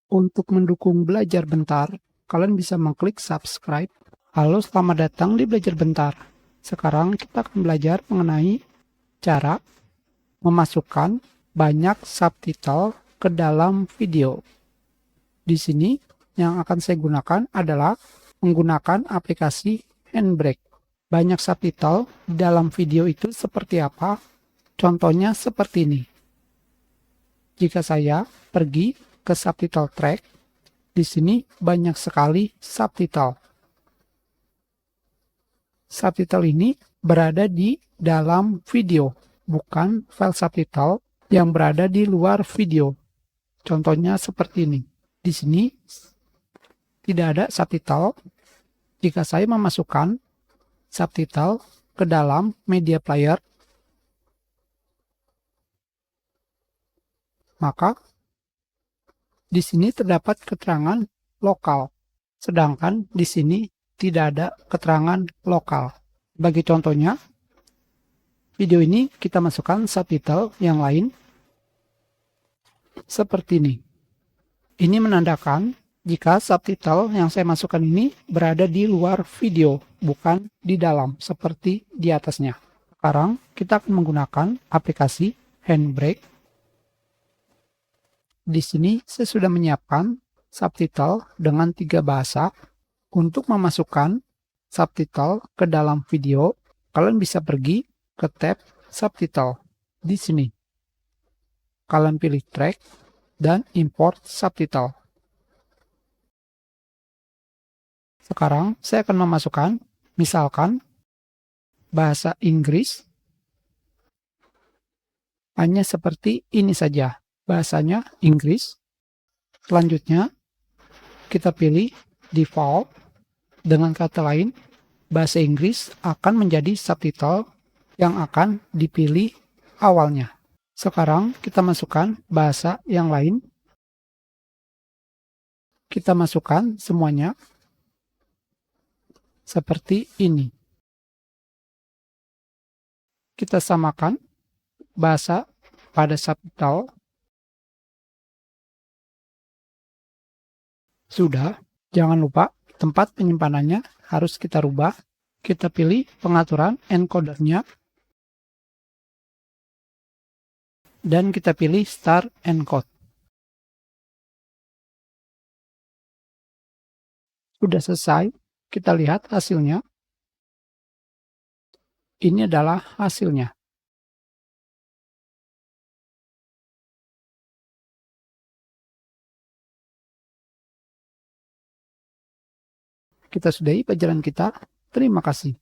Untuk mendukung Belajar Bentar, kalian bisa mengklik subscribe. Halo, selamat datang di Belajar Bentar. Sekarang kita akan belajar mengenai cara memasukkan banyak subtitle ke dalam video. Di sini yang akan saya gunakan adalah menggunakan aplikasi Handbrake. Banyak subtitle di dalam video itu seperti apa? Contohnya seperti ini. Jika saya pergi ke subtitle track, di sini banyak sekali subtitle. Subtitle ini berada di dalam video, bukan file subtitle yang berada di luar video. Contohnya seperti ini. Di sini tidak ada subtitle. Jika saya memasukkan subtitle ke dalam media player, maka di sini terdapat keterangan lokal, sedangkan di sini tidak ada keterangan lokal. Bagi contohnya, video ini kita masukkan subtitle yang lain seperti ini. Ini menandakan jika subtitle yang saya masukkan ini berada di luar video, bukan di dalam, seperti di atasnya. Sekarang kita akan menggunakan aplikasi Handbrake. Di sini saya sudah menyiapkan subtitle dengan 3 bahasa. Untuk memasukkan subtitle ke dalam video, kalian bisa pergi ke tab subtitle. Di sini, kalian pilih track dan import subtitle. Sekarang saya akan memasukkan, misalkan, bahasa Inggris. Hanya seperti ini saja. Bahasanya Inggris. Selanjutnya, kita pilih default. Dengan kata lain, bahasa Inggris akan menjadi subtitle yang akan dipilih awalnya. Sekarang kita masukkan bahasa yang lain. Kita masukkan semuanya seperti ini. Kita samakan bahasa pada subtitle. Sudah, jangan lupa tempat penyimpanannya harus kita rubah. Kita pilih pengaturan encodernya. Dan kita pilih Start Encode. Sudah selesai, kita lihat hasilnya. Ini adalah hasilnya. Kita sudahi pelajaran kita. Terima kasih.